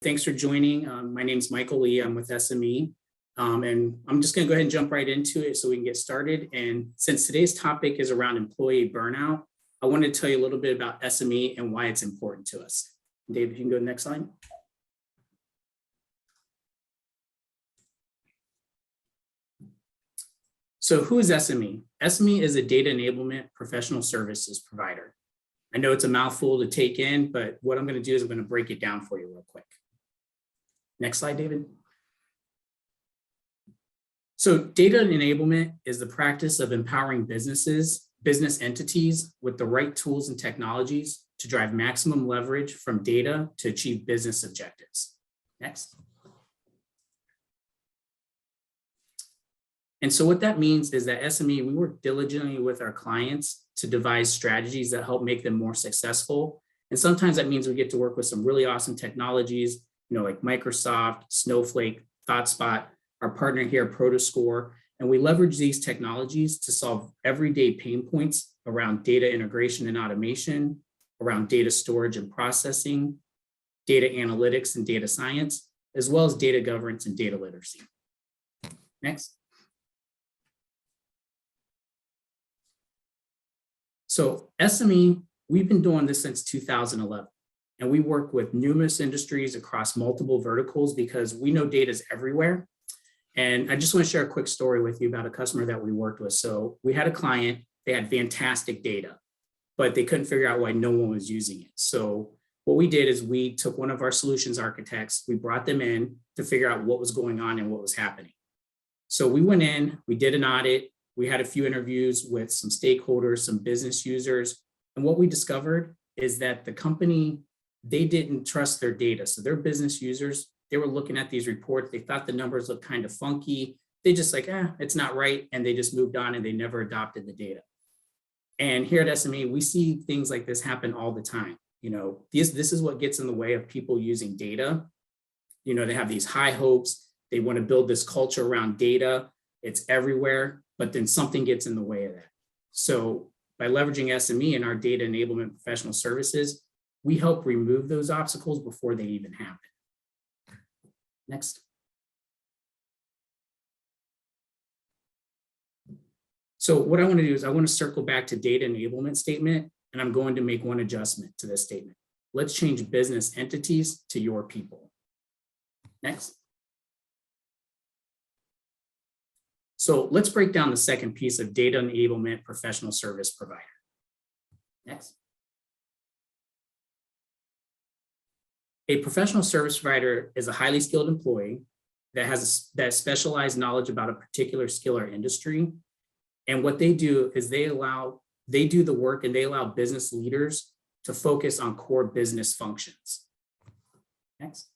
Thanks for joining. My name is Michael Lee. I'm with SME. And I'm just going to go ahead and jump right into it so we can get started. And since today's topic is around employee burnout, I want to tell you a little bit about SME and why it's important to us. Dave, if you can go to the next slide. So who is SME? SME is a data enablement professional services provider. I know it's a mouthful to take in, but what I'm going to do is I'm going to break it down for you real quick. Next slide, David. So data enablement is the practice of empowering business entities with the right tools and technologies to drive maximum leverage from data to achieve business objectives. Next. And so what that means is that SME, we work diligently with our clients to devise strategies that help make them more successful. And sometimes that means we get to work with some really awesome technologies, like Microsoft, Snowflake, ThoughtSpot, our partner here, Prodoscore, and we leverage these technologies to solve everyday pain points around data integration and automation, around data storage and processing, data analytics and data science, as well as data governance and data literacy. Next. So SME, we've been doing this since 2011, and we work with numerous industries across multiple verticals because we know data is everywhere. And I just want to share a quick story with you about a customer that we worked with. So we had a client, they had fantastic data, but they couldn't figure out why no one was using it. So what we did is we took one of our solutions architects, we brought them in to figure out what was going on and what was happening. So we went in, we did an audit, we had a few interviews with some stakeholders, some business users. And what we discovered is that the company, they didn't trust their data. So their business users, they were looking at these reports. They thought the numbers looked kind of funky. They just like, it's not right. And they just moved on and they never adopted the data. And here at SME, we see things like this happen all the time. This is what gets in the way of people using data. They have these high hopes. They want to build this culture around data. It's everywhere, but then something gets in the way of that. So by leveraging SME and our data enablement professional services, we help remove those obstacles before they even happen. Next. So what I want to do is I want to circle back to data enablement statement, and I'm going to make one adjustment to this statement. Let's change business entities to your people. Next. So let's break down the second piece of data enablement professional service provider. Next. A professional service provider is a highly skilled employee that has that specialized knowledge about a particular skill or industry. And what they do is they do the work and they allow business leaders to focus on core business functions. Next.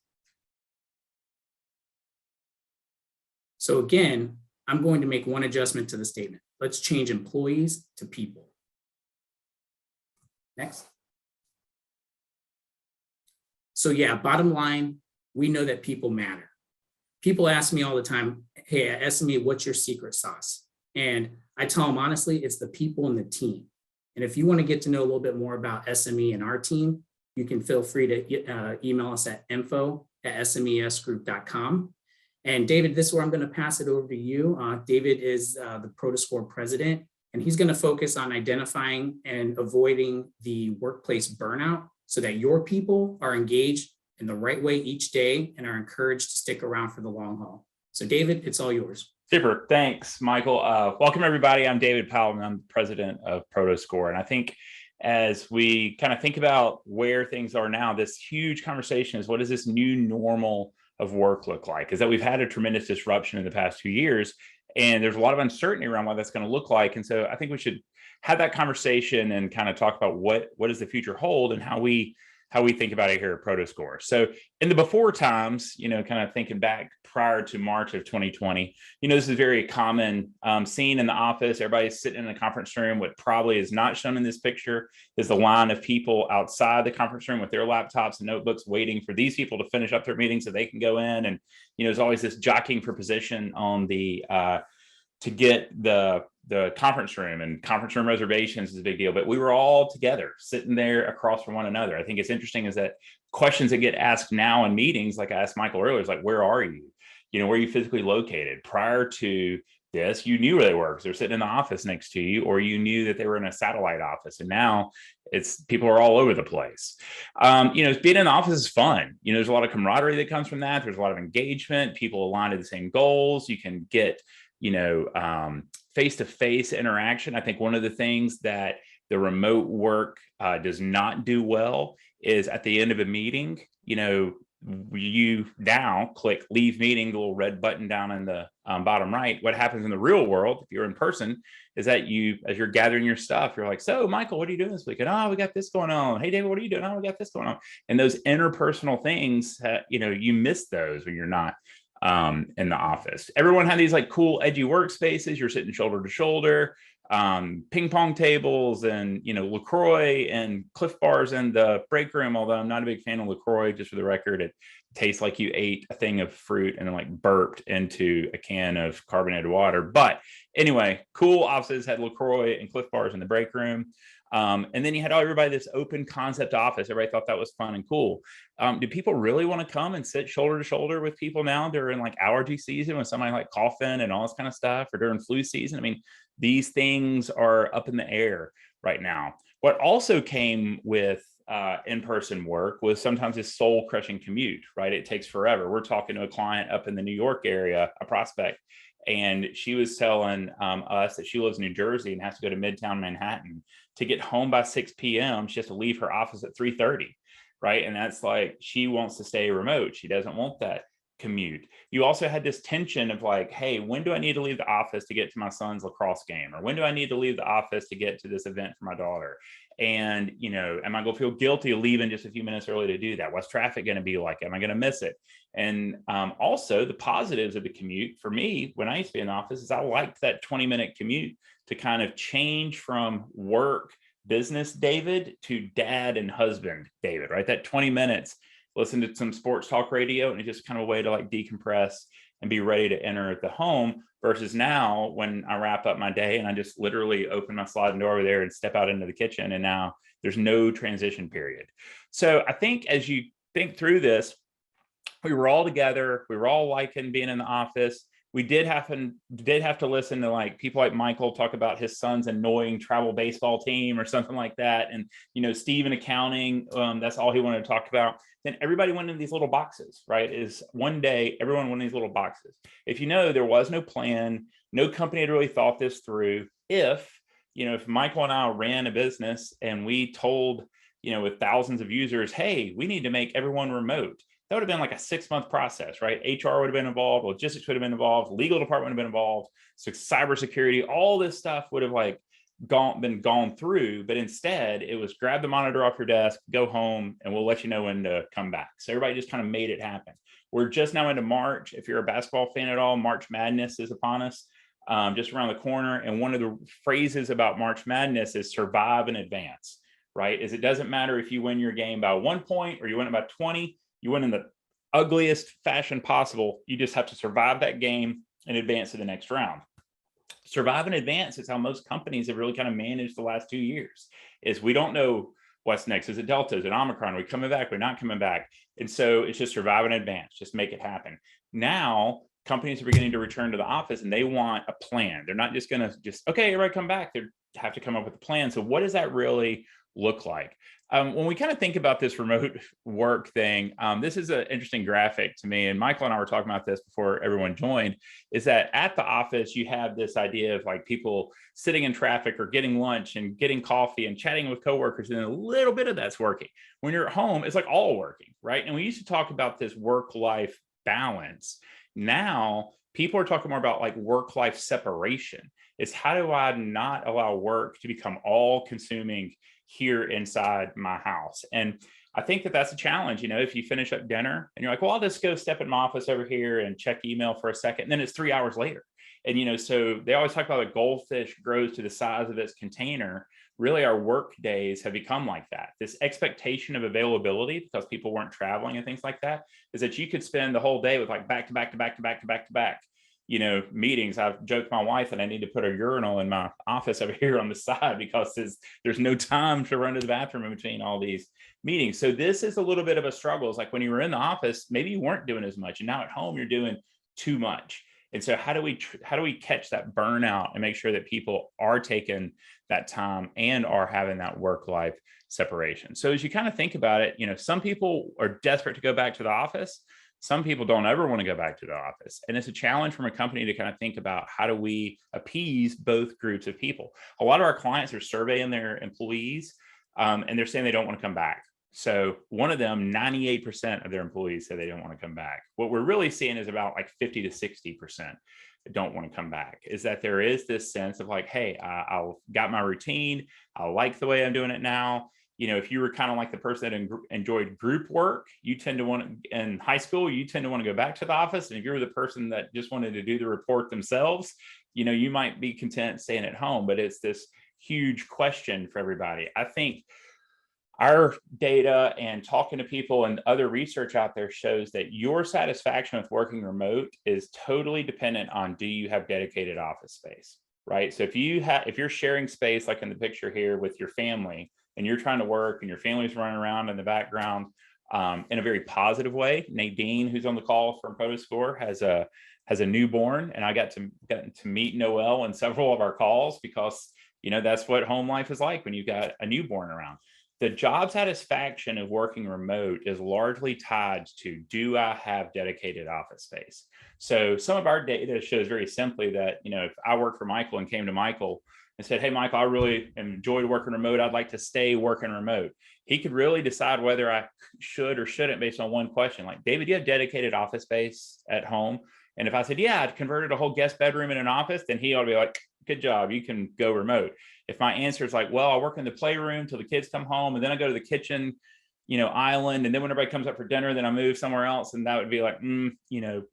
So again, I'm going to make one adjustment to the statement. Let's change employees to people. Next. So yeah, bottom line, we know that people matter. People ask me all the time, hey, at SME, what's your secret sauce? And I tell them, honestly, it's the people and the team. And if you want to get to know a little bit more about SME and our team, you can feel free to email us at info@smesgroup.com. And David, this is where I'm going to pass it over to you. David is the Prodoscore president, and he's going to focus on identifying and avoiding the workplace burnout so that your people are engaged in the right way each day and are encouraged to stick around for the long haul. So David, it's all yours. Super. Thanks, Michael. Welcome, everybody. I'm David Powell, and I'm the president of Prodoscore. And I think as we kind of think about where things are now, this huge conversation is, what does this new normal of work look like? Is that we've had a tremendous disruption in the past 2 years, and there's a lot of uncertainty around what that's going to look like. And so I think we should have that conversation and kind of talk about what does the future hold and how we think about it here at Prodoscore. So in the before times, kind of thinking back prior to March of 2020, this is very common scene in the office. Everybody's sitting in the conference room. What probably is not shown in this picture is the line of people outside the conference room with their laptops and notebooks waiting for these people to finish up their meeting so they can go in. And, there's always this jockeying for position on the to get the the conference room, and conference room reservations is a big deal, but we were all together sitting there across from one another. I think it's interesting is that questions that get asked now in meetings, like I asked Michael earlier, is like, where are you? You know, where are you physically located? Prior to this, you knew where they were because they're sitting in the office next to you, or you knew that they were in a satellite office. And now it's people are all over the place. You know, being in the office is fun. You know, there's a lot of camaraderie that comes from that. There's a lot of engagement. People align to the same goals. You can get, you know, face-to-face interaction. I think one of the things that the remote work does not do well is at the end of a meeting, you know, you now click leave meeting, the little red button down in the bottom right. What happens in the real world, if you're in person, is that you, as you're gathering your stuff, you're like, so Michael, what are you doing this weekend? Oh, we got this going on. Hey, David, what are you doing? Oh, we got this going on. And those interpersonal things, you know, you miss those when you're not in the office. Everyone had these like cool edgy workspaces. You're sitting shoulder to shoulder, ping pong tables, and you know, LaCroix and Cliff Bars in the break room. Although I'm not a big fan of LaCroix, just for the record, it tastes like you ate a thing of fruit and then like burped into a can of carbonated water. But anyway, cool offices had LaCroix and Cliff Bars in the break room. And then you had everybody this open concept office. Everybody thought that was fun and cool. Do people really want to come and sit shoulder to shoulder with people now during like allergy season when somebody like coughing and all this kind of stuff, or during flu season? I mean, these things are up in the air right now. What also came with in-person work was sometimes this soul-crushing commute, right? It takes forever. We're talking to a client up in the New York area, a prospect, and she was telling us that she lives in New Jersey and has to go to Midtown Manhattan to get home by 6 p.m. She has to leave her office at 3:30, right? And that's like, she wants to stay remote. She doesn't want that commute. You also had this tension of like, hey, when do I need to leave the office to get to my son's lacrosse game? Or when do I need to leave the office to get to this event for my daughter? And, you know, am I going to feel guilty of leaving just a few minutes early to do that? What's traffic going to be like? Am I going to miss it? And also the positives of the commute for me, when I used to be in the office, is I liked that 20-minute commute to kind of change from work business David to dad and husband David, right? That 20 minutes, listen to some sports talk radio, and it's just kind of a way to like decompress and be ready to enter the home, versus now when I wrap up my day and I just literally open my sliding door over there and step out into the kitchen, and now there's no transition period. So I think as you think through this, we were all together, we were all liking being in the office. We did have to listen to like people like Michael talk about his son's annoying travel baseball team or something like that. And, you know, Steve in accounting, that's all he wanted to talk about. Then everybody went in these little boxes, right? Is one day, everyone went in these little boxes. If you know, there was no plan, no company had really thought this through. If, you know, if Michael and I ran a business and we told, you know, with thousands of users, hey, we need to make everyone remote, that would have been like a 6-month process, right? HR would have been involved, logistics would have been involved, legal department would have been involved, so cybersecurity, all this stuff would have like been gone through. But instead, it was grab the monitor off your desk, go home, and we'll let you know when to come back. So everybody just kind of made it happen. We're just now into March. If you're a basketball fan at all, March Madness is upon us, just around the corner. And one of the phrases about March Madness is survive and advance, right? Is it doesn't matter if you win your game by 1 point or you win it by 20. You win in the ugliest fashion possible. You just have to survive that game and advance to the next round. Survive and advance is how most companies have really kind of managed the last 2 years. Is we don't know what's next. Is it Delta? Is it Omicron? Are we coming back? We're not coming back. And so it's just survive and advance. Just make it happen. Now companies are beginning to return to the office and they want a plan. They're not just going to just, okay, everybody come back. They have to come up with a plan. So what does that really look like? When we kind of think about this remote work thing, this is an interesting graphic to me. And Michael and I were talking about this before everyone joined, is that at the office, you have this idea of like people sitting in traffic or getting lunch and getting coffee and chatting with coworkers. And a little bit of that's working. When you're at home, it's like all working, right? And we used to talk about this work-life balance. Now, people are talking more about like work-life separation. It's how do I not allow work to become all consuming here inside my house? And I think that that's a challenge. You know, if you finish up dinner and you're like, well, I'll just go step in my office over here and check email for a second, and then it's 3 hours later. And, you know, so they always talk about a goldfish grows to the size of its container. Really, our work days have become like that. This expectation of availability, because people weren't traveling and things like that, is that you could spend the whole day with like back to back to back to back to back to back meetings. I've joked my wife that I need to put a urinal in my office over here on the side because there's no time to run to the bathroom in between all these meetings. So this is a little bit of a struggle. It's like when you were in the office, maybe you weren't doing as much, and now at home you're doing too much. And so how do we catch that burnout and make sure that people are taking that time and are having that work-life separation? So as you kind of think about it, some people are desperate to go back to the office. Some people don't ever want to go back to the office. And it's a challenge from a company to kind of think about how do we appease both groups of people. A lot of our clients are surveying their employees, and they're saying they don't want to come back. So one of them, 98% of their employees say they don't want to come back. What we're really seeing is about like 50 to 60% don't want to come back. Is that there is this sense of like, hey, I've got my routine. I like the way I'm doing it now. If you were kind of like the person that enjoyed group work, you tend to want to, in high school, you tend to want to go back to the office. And if you're the person that just wanted to do the report themselves, you might be content staying at home. But it's this huge question for everybody. I think our data and talking to people and other research out there shows that your satisfaction with working remote is totally dependent on, do you have dedicated office space, right? So if you're sharing space, like in the picture here with your family, and you're trying to work and your family's running around in the background in a very positive way. Nadine, who's on the call from Prodoscore, has a newborn, and I got to meet Noelle in several of our calls because that's what home life is like when you've got a newborn around. The job satisfaction of working remote is largely tied to, do I have dedicated office space? So some of our data shows very simply that, if I worked for Michael and came to Michael and said, hey, Michael, I really enjoyed working remote, I'd like to stay working remote, he could really decide whether I should or shouldn't based on one question. Like, David, do you have dedicated office space at home? And if I said, yeah, I'd converted a whole guest bedroom in an office, then he ought to be like, good job, you can go remote. If my answer is like, well, I work in the playroom till the kids come home, and then I go to the kitchen, island, and then when everybody comes up for dinner, then I move somewhere else, and that would be like,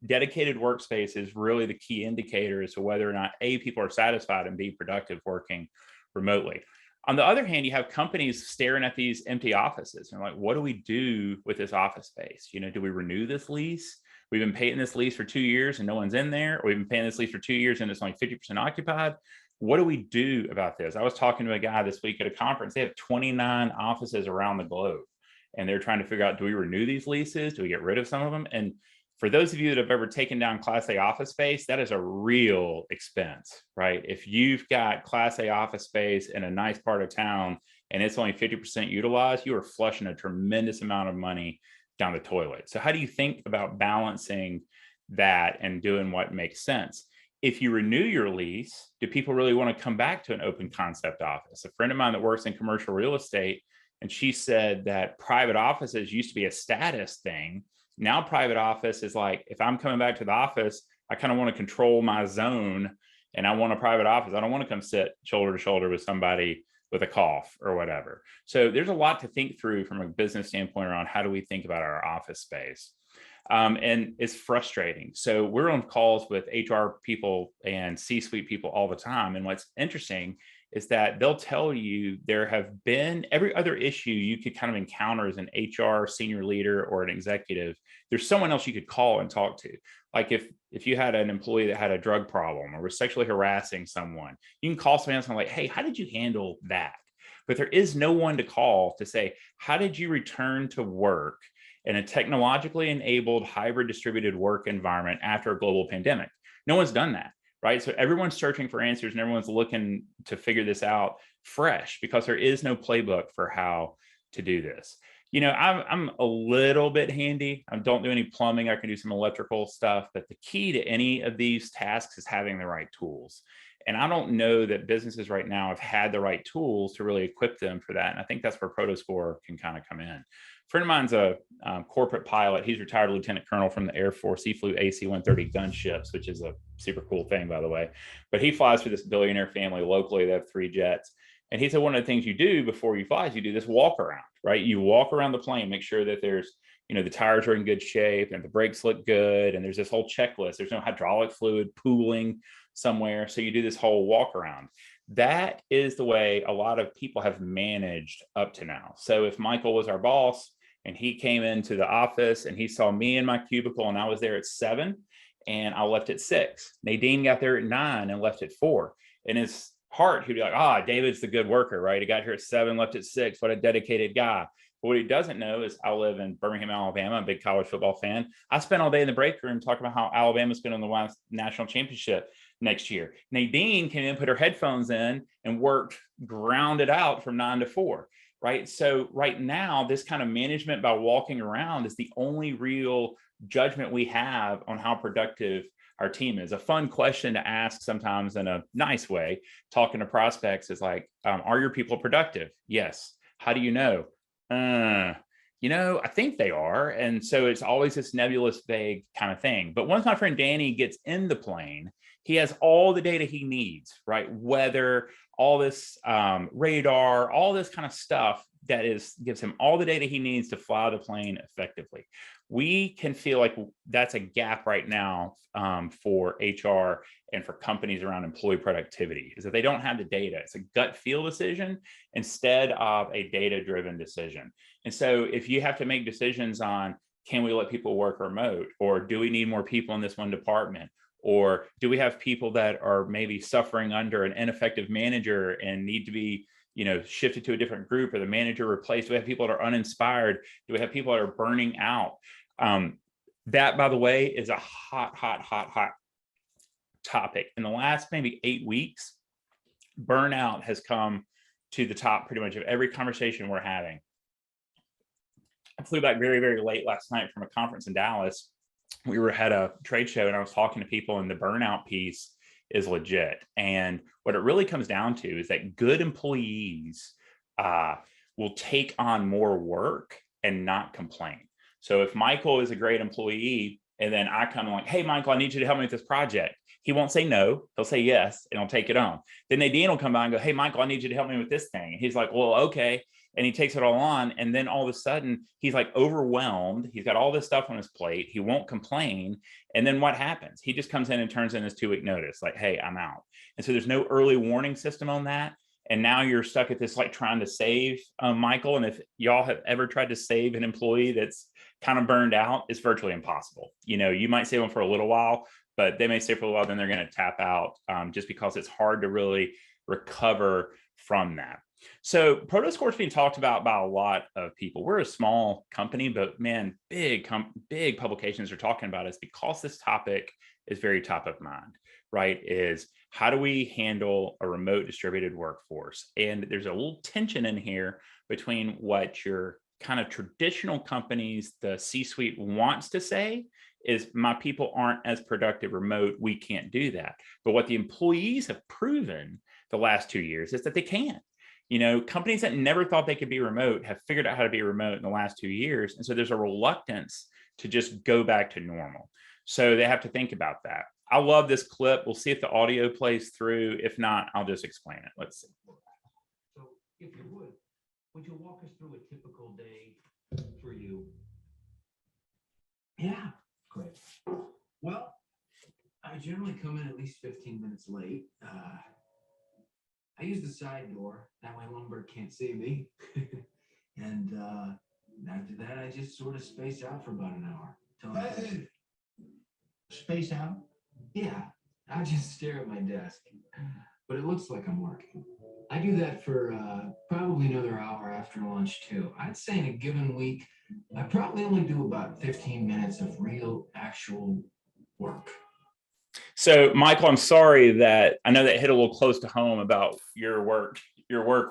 dedicated workspace is really the key indicator as to whether or not A, people are satisfied, and B, productive working remotely. On the other hand, you have companies staring at these empty offices and like, what do we do with this office space? Do we renew this lease? We've been paying this lease for 2 years and no one's in there. Or we've been paying this lease for 2 years and it's only 50% occupied. What do we do about this? I was talking to a guy this week at a conference. They have 29 offices around the globe, and they're trying to figure out, do we renew these leases? Do we get rid of some of them? And for those of you that have ever taken down Class A office space, that is a real expense, right? If you've got Class A office space in a nice part of town and it's only 50% utilized, you are flushing a tremendous amount of money down the toilet. So how do you think about balancing that and doing what makes sense? If you renew your lease, do people really want to come back to an open concept office? A friend of mine that works in commercial real estate, and she said that private offices used to be a status thing. Now private office is like, if I'm coming back to the office, I kind of want to control my zone and I want a private office. I don't want to come sit shoulder to shoulder with somebody with a cough or whatever. So there's a lot to think through from a business standpoint around how do we think about our office space. And it's frustrating. So we're on calls with HR people and C-suite people all the time. And what's interesting is that they'll tell you there have been every other issue you could kind of encounter as an HR senior leader or an executive. There's someone else you could call and talk to. Like if you had an employee that had a drug problem or was sexually harassing someone, you can call someone else and like, hey, how did you handle that? But there is no one to call to say, how did you return to work in a technologically enabled hybrid distributed work environment after a global pandemic? No one's done that, right? So everyone's searching for answers and everyone's looking to figure this out fresh because there is no playbook for how to do this. I'm a little bit handy. I don't do any plumbing. I can do some electrical stuff, but the key to any of these tasks is having the right tools. And I don't know that businesses right now have had the right tools to really equip them for that. And I think that's where Prodoscore can kind of come in. A friend of mine's a corporate pilot. He's retired lieutenant colonel from the Air Force. He flew AC-130 gunships, which is a super cool thing, by the way. But he flies for this billionaire family locally. They have 3 jets. And he said one of the things you do before you fly is you do this walk around, right? You walk around the plane, make sure that there's, the tires are in good shape and the brakes look good. And there's this whole checklist. There's no hydraulic fluid pooling somewhere. So you do this whole walk around. That is the way a lot of people have managed up to now. So if Michael was our boss and he came into the office and he saw me in my cubicle and I was there at 7, and I left at 6. Nadine got there at 9 and left at 4. In his heart, he'd be like, David's the good worker, right? He got here at 7, left at 6. What a dedicated guy. But what he doesn't know is I live in Birmingham, Alabama. I'm a big college football fan. I spent all day in the break room talking about how Alabama's going to win the national championship next year. Nadine came in, put her headphones in, and worked grounded out from 9 to 4, right? So right now, this kind of management by walking around is the only real judgment we have on how productive our team is. A fun question to ask sometimes in a nice way, talking to prospects, is like, are your people productive? Yes. How do you know? I think they are. And so it's always this nebulous, vague kind of thing. But once my friend Danny gets in the plane, he has all the data he needs, right? Weather, all this radar, all this kind of stuff that gives him all the data he needs to fly the plane effectively. We can feel like that's a gap right now for HR and for companies around employee productivity, is that they don't have the data. It's a gut feel decision instead of a data-driven decision. And so if you have to make decisions on, can we let people work remote, or do we need more people in this one department? Or do we have people that are maybe suffering under an ineffective manager and need to be, shifted to a different group, or the manager replaced? Do we have people that are uninspired? Do we have people that are burning out? That, by the way, is a hot topic. In the last maybe 8 weeks, burnout has come to the top pretty much of every conversation we're having. I flew back very, very late last night from a conference in Dallas. We had a trade show, and I was talking to people, and the burnout piece is legit. And what it really comes down to is that good employees will take on more work and not complain. So if Michael is a great employee, and then I come like, hey, Michael, I need you to help me with this project, he won't say no, he'll say yes, and he'll take it on. Then Nadine will come by and go, hey, Michael, I need you to help me with this thing. And he's like, well, okay. And he takes it all on. And then all of a sudden he's like overwhelmed. He's got all this stuff on his plate. He won't complain. And then what happens? He just comes in and turns in his 2-week notice, like, hey, I'm out. And so there's no early warning system on that. And now you're stuck at this, like, trying to save Michael. And if y'all have ever tried to save an employee that's kind of burned out, it's virtually impossible. You might save them for a little while, but they may stay for a while, then they're going to tap out just because it's hard to really recover from that. So Prodoscore is being talked about by a lot of people. We're a small company, but man, big publications are talking about us because this topic is very top of mind, right? Is how do we handle a remote distributed workforce? And there's a little tension in here between what your kind of traditional companies, the C-suite wants to say is, my people aren't as productive remote, we can't do that. But what the employees have proven the last 2 years is that they can. Companies that never thought they could be remote have figured out how to be remote in the last 2 years. And so there's a reluctance to just go back to normal. So they have to think about that. I love this clip. We'll see if the audio plays through. If not, I'll just explain it. Let's see. So if you would you walk us through a typical day for you? Yeah, great. Well, I generally come in at least 15 minutes late. I use the side door, that way Lumberg can't see me. And after that, I just sort of space out for about an hour. Space out? Yeah, I just stare at my desk, but it looks like I'm working. I do that for probably another hour after lunch too. I'd say in a given week, I probably only do about 15 minutes of real, actual work. So, Michael, I'm sorry that I know that hit a little close to home about your work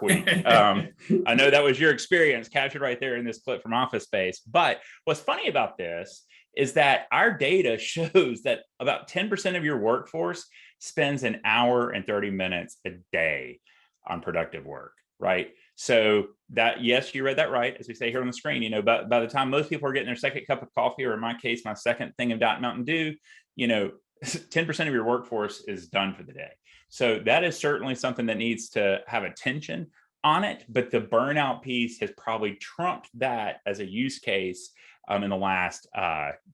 week. I know that was your experience captured right there in this clip from Office Space. But what's funny about this is that our data shows that about 10% of your workforce spends an hour and 30 minutes a day on productive work, right? So that, yes, you read that right, as we say here on the screen, by the time most people are getting their second cup of coffee, or in my case, my second thing of Diet Mountain Dew, 10% of your workforce is done for the day. So that is certainly something that needs to have attention on it, but the burnout piece has probably trumped that as a use case in the last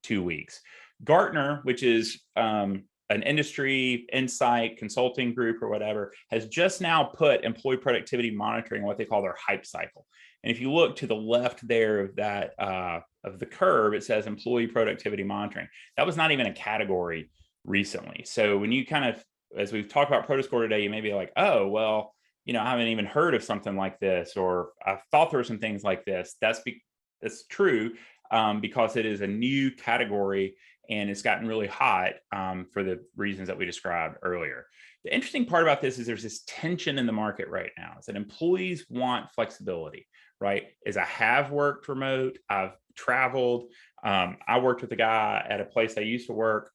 2 weeks. Gartner, which is an industry insight consulting group or whatever, has just now put employee productivity monitoring what they call their hype cycle. And if you look to the left there of that, of the curve, it says employee productivity monitoring. That was not even a category recently. So when you kind of, as we've talked about Prodoscore today, you may be like, oh, well, I haven't even heard of something like this, or I thought there were some things like this. That's true, because it is a new category and it's gotten really hot for the reasons that we described earlier. The interesting part about this is there's this tension in the market right now, is that employees want flexibility, right? As I have worked remote, I've traveled. I worked with a guy at a place I used to work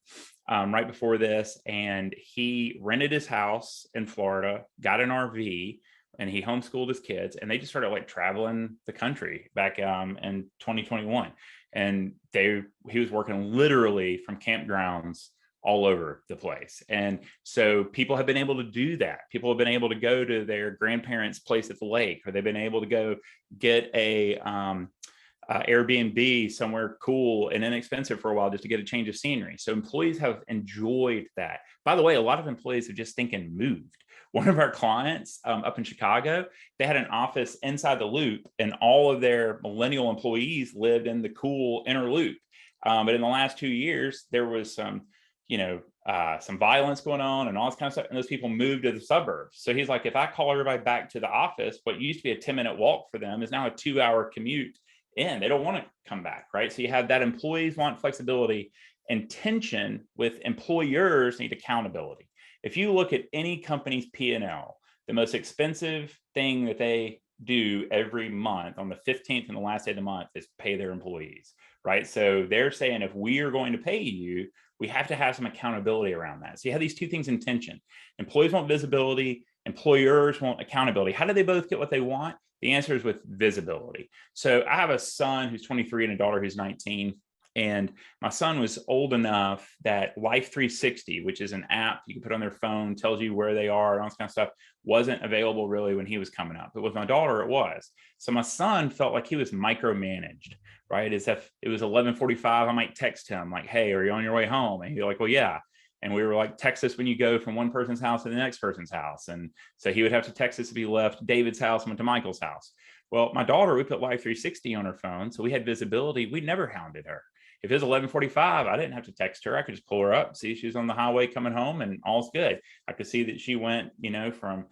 right before this, and he rented his house in Florida, got an RV, and he homeschooled his kids, and they just started like traveling the country back in 2021. And he was working literally from campgrounds all over the place. And so people have been able to do that. People have been able to go to their grandparents' place at the lake, or they've been able to go get a Airbnb somewhere cool and inexpensive for a while just to get a change of scenery. So employees have enjoyed that. By the way, a lot of employees have just thinking moved. One of our clients up in Chicago, they had an office inside the loop, and all of their millennial employees lived in the cool inner loop. But in the last 2 years, there was some violence going on and all this kind of stuff, and those people moved to the suburbs. So he's like, if I call everybody back to the office, what used to be a 10-minute walk for them is now a 2-hour commute in. They don't want to come back, right? So you have that employees want flexibility, and tension with employers need accountability. If you look at any company's P&L, the most expensive thing that they do every month on the 15th and the last day of the month is pay their employees, right? So they're saying, if we are going to pay you, we have to have some accountability around that. So you have these two things in tension. Employees want visibility, employers want accountability. How do they both get what they want? The answer is with visibility. So I have a son who's 23 and a daughter who's 19. And my son was old enough that Life 360, which is an app you can put on their phone, tells you where they are and all this kind of stuff, wasn't available really when he was coming up. But with my daughter, it was. So my son felt like he was micromanaged, right? As if it was 11:45, I might text him like, hey, are you on your way home? And he'd be like, well, yeah. And we were like, text us when you go from one person's house to the next person's house. And so he would have to text us if he left David's house and went to Michael's house. Well, my daughter, we put Life 360 on her phone, so we had visibility. We never hounded her. If it was 11:45, I didn't have to text her. I could just pull her up, see she was on the highway coming home, and all's good. I could see that she went, from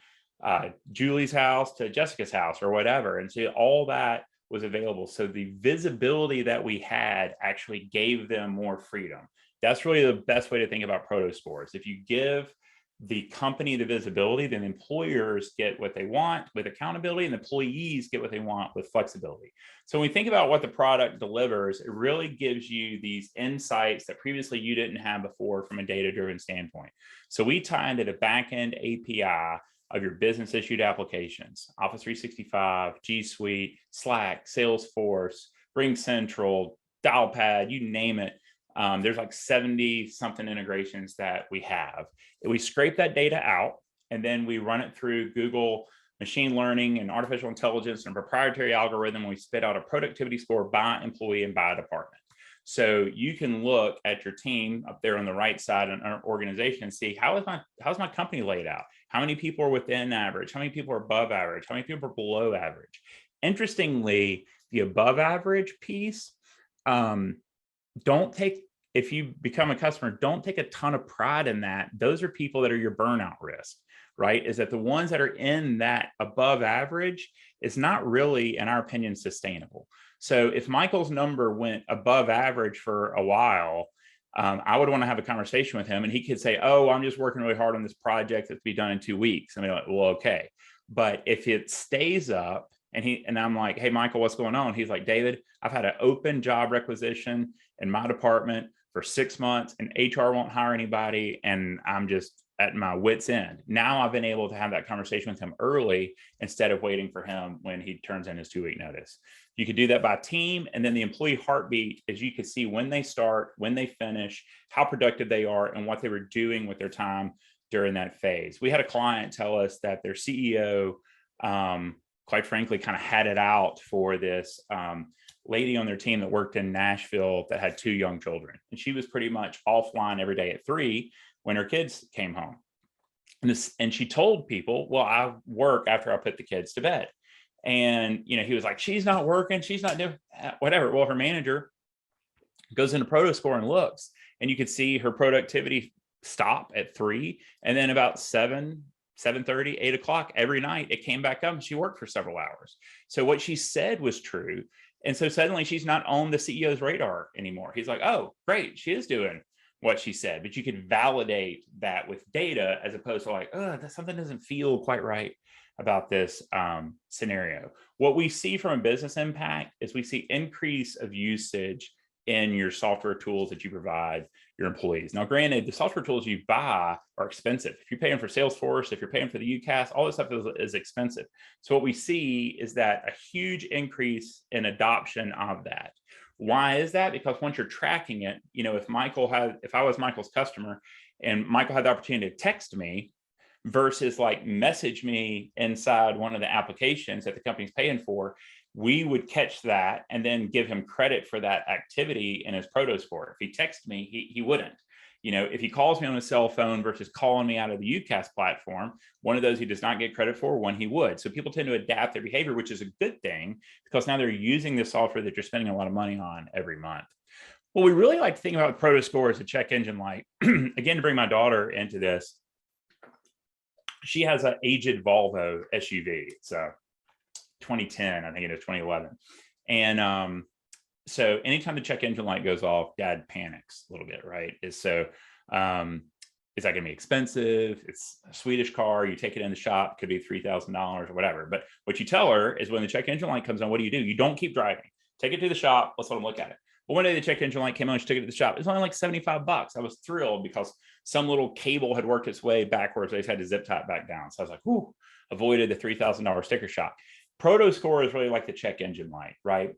Julie's house to Jessica's house or whatever. And so all that was available. So the visibility that we had actually gave them more freedom. That's really the best way to think about Prodoscore. If you give the company the visibility, then employers get what they want with accountability, and employees get what they want with flexibility. So when we think about what the product delivers, it really gives you these insights that previously you didn't have before from a data-driven standpoint. So we tie into the back-end API of your business issued applications, Office 365, G Suite, Slack, Salesforce, Ring Central, Dialpad, you name it. There's like 70 something integrations that we have. We scrape that data out, and then we run it through Google machine learning and artificial intelligence and a proprietary algorithm. We spit out a productivity score by employee and by department. So you can look at your team up there on the right side in our organization and see how's my company laid out? How many people are within average? How many people are above average? How many people are below average? Interestingly, the above average piece, if you become a customer, don't take a ton of pride in that. Those are people that are your burnout risk, right? Is that the ones that are in that above average is not really, in our opinion, sustainable. So if Michael's number went above average for a while, I would want to have a conversation with him, and he could say, oh, I'm just working really hard on this project that's to be done in 2 weeks. I mean, like, well, okay. But if it stays up, and I'm like, hey, Michael, what's going on? He's like, David, I've had an open job requisition in my department for 6 months, and HR won't hire anybody, and I'm just at my wit's end. Now I've been able to have that conversation with him early instead of waiting for him when he turns in his 2-week notice. You could do that by team, and then the employee heartbeat is you can see when they start, when they finish, how productive they are, and what they were doing with their time during that phase. We had a client tell us that their CEO, quite frankly, kind of had it out for this lady on their team that worked in Nashville that had 2 young children. And she was pretty much offline every day at 3 when her kids came home. And she told people, well, I work after I put the kids to bed. And, he was like, she's not working, she's not doing whatever. Well, her manager goes into Prodoscore and looks, and you could see her productivity stop at 3, and then about 7:30, 8 o'clock every night, it came back up and she worked for several hours. So what she said was true. And so suddenly she's not on the CEO's radar anymore. He's like, oh, great, she is doing what she said. But you could validate that with data, as opposed to like, oh, something doesn't feel quite right about this scenario. What we see from a business impact is we see increase of usage in your software tools that you provide your employees. Now, granted, the software tools you buy are expensive. If you're paying for Salesforce, if you're paying for the UCAS, all this stuff is expensive. So what we see is that a huge increase in adoption of that. Why is that? Because once you're tracking it, if I was Michael's customer and Michael had the opportunity to text me versus like message me inside one of the applications that the company's paying for, we would catch that and then give him credit for that activity in his Prodoscore. If he texts me, he wouldn't. If he calls me on a cell phone versus calling me out of the UCAS platform, one of those he does not get credit for, one he would. So people tend to adapt their behavior, which is a good thing, because now they're using the software that you're spending a lot of money on every month. What we really like to think about with Prodoscore is a check engine light. Again, to bring my daughter into this, she has an aged Volvo SUV. It's a 2010, I think it is 2011. And so anytime the check engine light goes off, dad panics a little bit, right? Is that going to be expensive? It's a Swedish car. You take it in the shop, could be $3,000 or whatever. But what you tell her is when the check engine light comes on, what do? You don't keep driving. Take it to the shop. Let's let them look at it. Well, one day the check engine light came on, she took it to the shop. It was only like $75. I was thrilled because some little cable had worked its way backwards. They just had to zip tie it back down. So I was like, whoo, avoided the $3,000 sticker shock. Prodoscore is really like the check engine light, right?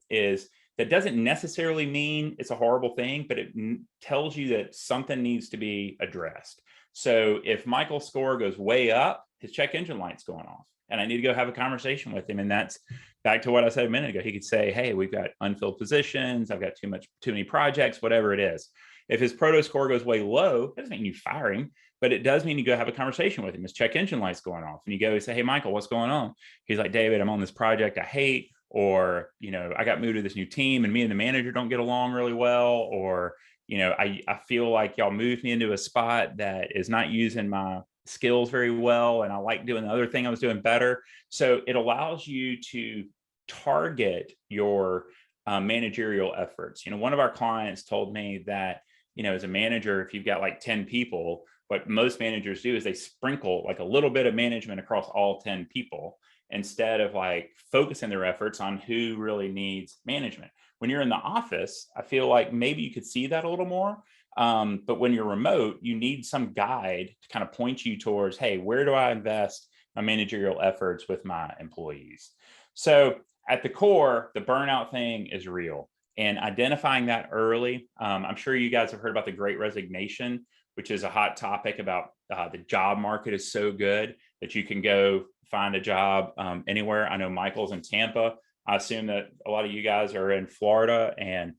That doesn't necessarily mean it's a horrible thing, but it tells you that something needs to be addressed. So if Michael's score goes way up, his check engine light's going off, and I need to go have a conversation with him. And that's back to what I said a minute ago. He could say, hey, we've got unfilled positions. I've got too many projects, whatever it is. If his Prodoscore goes way low, it doesn't mean you fire him, but it does mean you go have a conversation with him. His check engine light's going off, and you go say, hey, Michael, what's going on? He's like, David, I'm on this project I hate, or, I got moved to this new team and me and the manager don't get along really well, or, I feel like y'all moved me into a spot that is not using my skills very well, and I like doing the other thing I was doing better. So it allows you to target your managerial efforts. One of our clients told me that, as a manager, if you've got like 10 people, what most managers do is they sprinkle like a little bit of management across all 10 people instead of like focusing their efforts on who really needs management. When you're in the office, I feel like maybe you could see that a little more. But when you're remote, you need some guide to kind of point you towards, hey, where do I invest my managerial efforts with my employees? So at the core, the burnout thing is real, and identifying that early. I'm sure you guys have heard about the Great Resignation, which is a hot topic about the job market is so good that you can go find a job anywhere. I know Michael's in Tampa. I assume that a lot of you guys are in Florida, and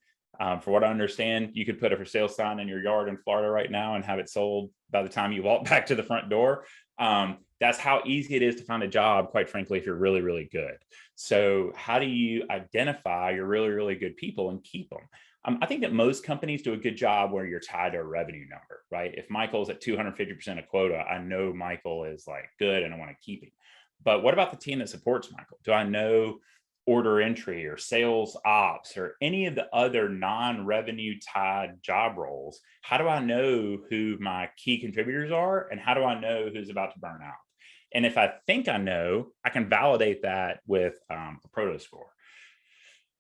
for what I understand, you could put a for sale sign in your yard in Florida right now and have it sold by the time you walk back to the front door. That's how easy it is to find a job, quite frankly, if you're really, really good. So how do you identify your really, really good people and keep them? I think that most companies do a good job where you're tied to a revenue number, right? If Michael's at 250% of quota, I know Michael is like good and I want to keep him. But what about the team that supports Michael? Do I know order entry or sales ops or any of the other non-revenue tied job roles? How do I know who my key contributors are, and how do I know who's about to burn out? And if I think I know, I can validate that with a Prodoscore.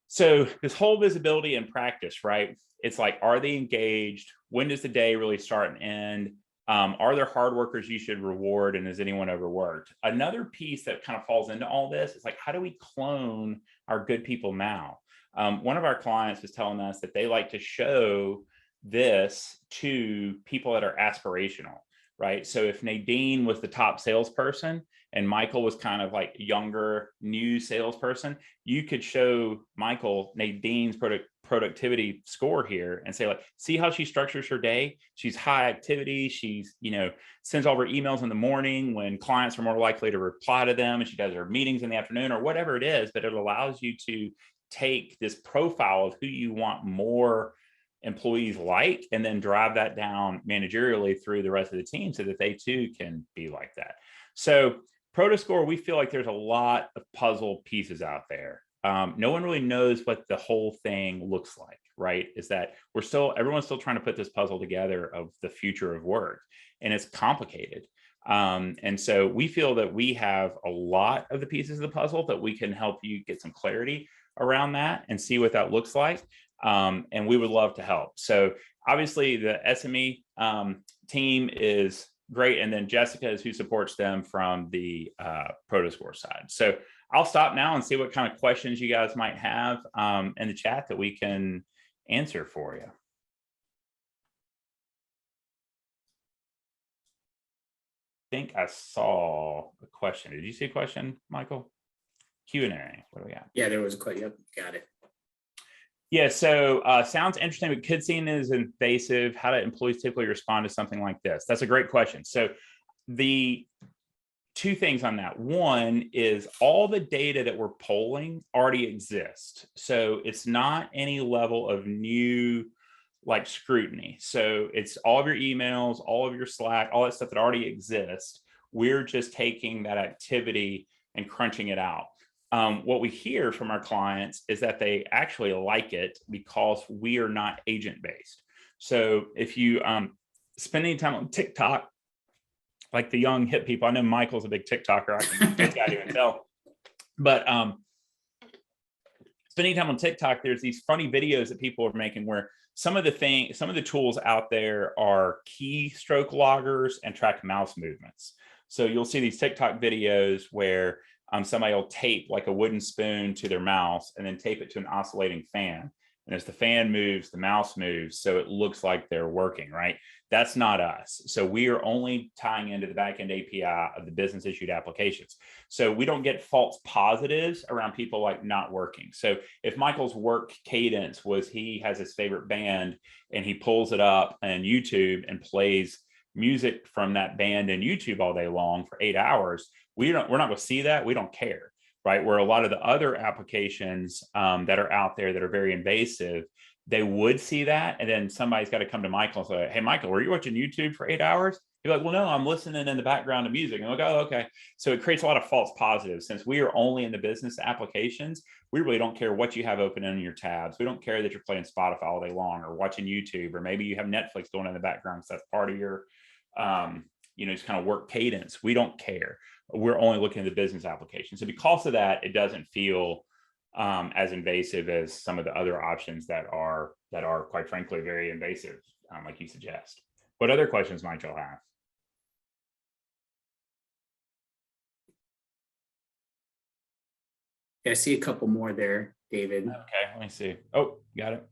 So this whole visibility and practice, right? It's like, are they engaged? When does the day really start and end? Are there hard workers you should reward, and is anyone overworked? Another piece that kind of falls into all this is like, how do we clone our good people now? One of our clients was telling us that they like to show this to people that are aspirational, right? So if Nadine was the top salesperson and Michael was kind of like younger, new salesperson, you could show Michael Nadine's productivity score here and say, like, see how she structures her day. She's high activity. She's, sends all her emails in the morning when clients are more likely to reply to them, and she does her meetings in the afternoon or whatever it is. But it allows you to take this profile of who you want more employees like, and then drive that down managerially through the rest of the team so that they too can be like that. So Prodoscore, we feel like there's a lot of puzzle pieces out there. No one really knows what the whole thing looks like, right? Is that everyone's still trying to put this puzzle together of the future of work, and it's complicated. And so we feel that we have a lot of the pieces of the puzzle that we can help you get some clarity around that and see what that looks like. And we would love to help. So obviously the SME team is great. And then Jessica is who supports them from the Prodoscore side. So I'll stop now and see what kind of questions you guys might have in the chat that we can answer for you. I think I saw a question. Did you see a question, Michael? Q&A. What do we got? Yeah, there was a question. Yep, got it. Yeah, so sounds interesting, but could seem as invasive. How do employees typically respond to something like this? That's a great question. So the two things on that. One is all the data that we're polling already exists. So it's not any level of new like scrutiny. So it's all of your emails, all of your Slack, all that stuff that already exists. We're just taking that activity and crunching it out. What we hear from our clients is that they actually like it because we are not agent-based. So if you spend any time on TikTok, like the young hip people, I know Michael's a big TikToker, I can't even tell, but spending time on TikTok, there's these funny videos that people are making where some of the tools out there are keystroke loggers and track mouse movements. So you'll see these TikTok videos where somebody will tape like a wooden spoon to their mouse and then tape it to an oscillating fan. And as the fan moves, the mouse moves. So it looks like they're working, right? That's not us. So we are only tying into the backend API of the business issued applications. So we don't get false positives around people like not working. So if Michael's work cadence was he has his favorite band and he pulls it up on YouTube and plays music from that band in YouTube all day long for 8 hours, we're not going to see that. We don't care, right? Where a lot of the other applications that are out there that are very invasive, they would see that. And then somebody's got to come to Michael and say, hey, Michael, were you watching YouTube for 8 hours? You're like, well, no, I'm listening in the background to music. And I'm like, oh, okay. So it creates a lot of false positives. Since we are only in the business applications, we really don't care what you have open in your tabs. We don't care that you're playing Spotify all day long or watching YouTube, or maybe you have Netflix going in the background because that's part of your, just kind of work cadence. We don't care. We're only looking at the business application. So because of that, it doesn't feel as invasive as some of the other options that are quite frankly very invasive, like you suggest. What other questions might y'all have? Yeah, I see a couple more there, David. Okay, let me see. Oh, got it.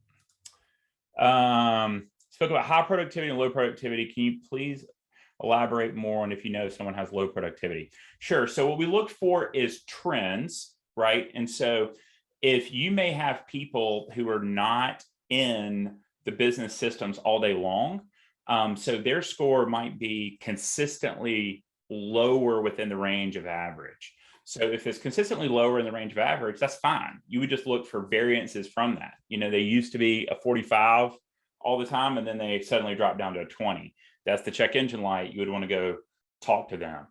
Spoke about high productivity and low productivity. Can you please elaborate more on if you know someone has low productivity? Sure. So what we look for is trends, right? And so if you may have people who are not in the business systems all day long, so their score might be consistently lower within the range of average. So if it's consistently lower in the range of average, that's fine. You would just look for variances from that. They used to be a 45 all the time, and then they suddenly drop down to a 20. That's the check engine light. You would want to go talk to them.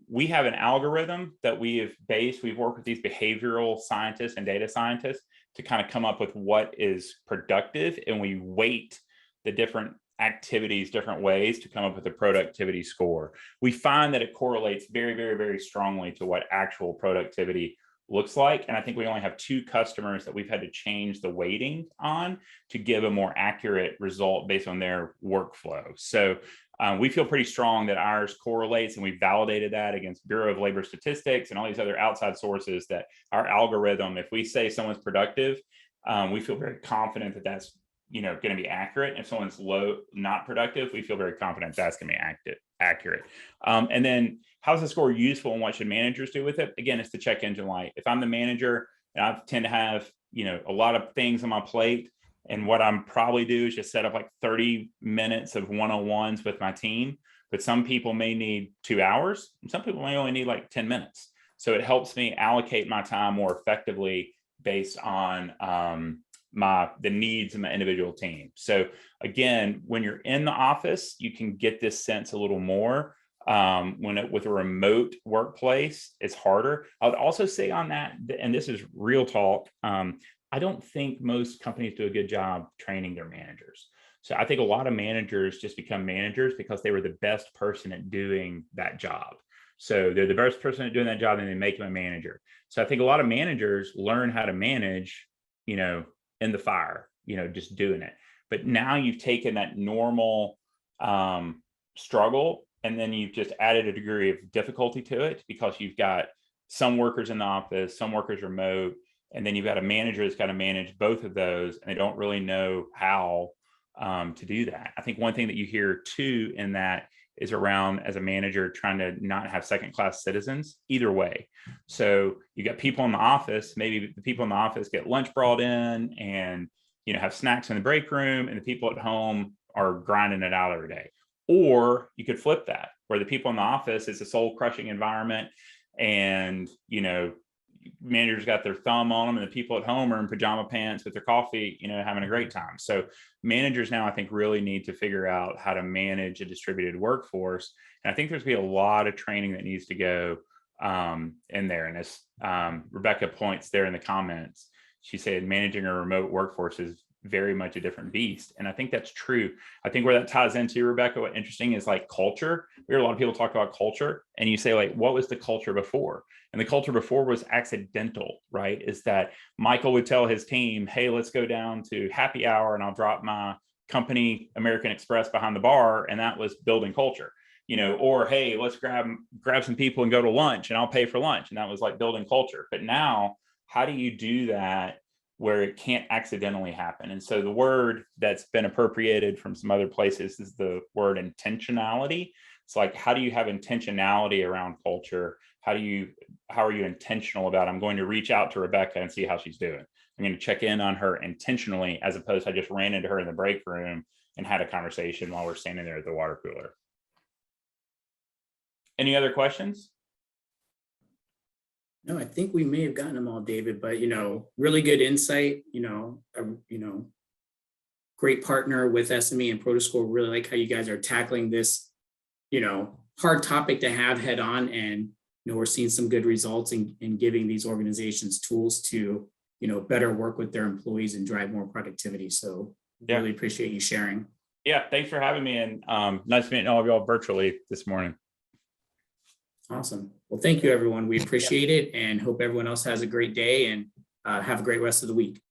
We have an algorithm that we've worked with these behavioral scientists and data scientists to kind of come up with what is productive. And we weight the different activities different ways to come up with a productivity score. We find that it correlates very, very, very strongly to what actual productivity looks like. And I think we only have 2 customers that we've had to change the weighting on to give a more accurate result based on their workflow. So we feel pretty strong that ours correlates, and we validated that against Bureau of Labor Statistics and all these other outside sources, that our algorithm, if we say someone's productive, we feel very confident that that's going to be accurate. If someone's not productive, we feel very confident that's going to be accurate. And then how's the score useful and what should managers do with it? Again, it's the check engine light. If I'm the manager, and I tend to have, a lot of things on my plate. And what I'm probably do is just set up like 30 minutes of one-on-ones with my team. But some people may need 2 hours, and some people may only need like 10 minutes. So it helps me allocate my time more effectively based on the needs of my individual team. So again, when you're in the office, you can get this sense a little more. With a remote workplace, it's harder. I would also say on that, and this is real talk, I don't think most companies do a good job training their managers. So I think a lot of managers just become managers because they were the best person at doing that job. So they're the best person at doing that job and they make them a manager. So I think a lot of managers learn how to manage, in the fire, just doing it. But now you've taken that normal struggle, and then you've just added a degree of difficulty to it because you've got some workers in the office, some workers remote, and then you've got a manager that's got to manage both of those, and they don't really know how to do that. I think one thing that you hear too in that is around, as a manager, trying to not have second-class citizens either way. So you got people in the office, maybe the people in the office get lunch brought in and, have snacks in the break room, and the people at home are grinding it out every day. Or you could flip that, where the people in the office, it's a soul-crushing environment, and, managers got their thumb on them, and the people at home are in pajama pants with their coffee, having a great time. So managers now, I think, really need to figure out how to manage a distributed workforce. And I think there's going to be a lot of training that needs to go in there. And as Rebecca points there in the comments, she said managing a remote workforce is very much a different beast. And I think that's true. I think where that ties into, Rebecca, what interesting is like culture. We hear a lot of people talk about culture, and you say, like, what was the culture before? And the culture before was accidental, right? Is that Michael would tell his team, hey, let's go down to happy hour and I'll drop my company American Express behind the bar. And that was building culture, or hey, let's grab some people and go to lunch and I'll pay for lunch. And that was like building culture. But now, how do you do that where it can't accidentally happen? And so the word that's been appropriated from some other places is the word intentionality. It's like, how do you have intentionality around culture? How are you intentional about, I'm going to reach out to Rebecca and see how she's doing. I'm going to check in on her intentionally, as opposed to I just ran into her in the break room and had a conversation while we're standing there at the water cooler. Any other questions? No, I think we may have gotten them all, David, but, really good insight, great partner with SME and Prodoscore. Really like how you guys are tackling this, hard topic to have head on. And, we're seeing some good results in giving these organizations tools to, better work with their employees and drive more productivity. So yeah, really appreciate you sharing. Yeah, thanks for having me. And nice meeting all of y'all virtually this morning. Awesome. Well, thank you, everyone. We appreciate it and hope everyone else has a great day and have a great rest of the week.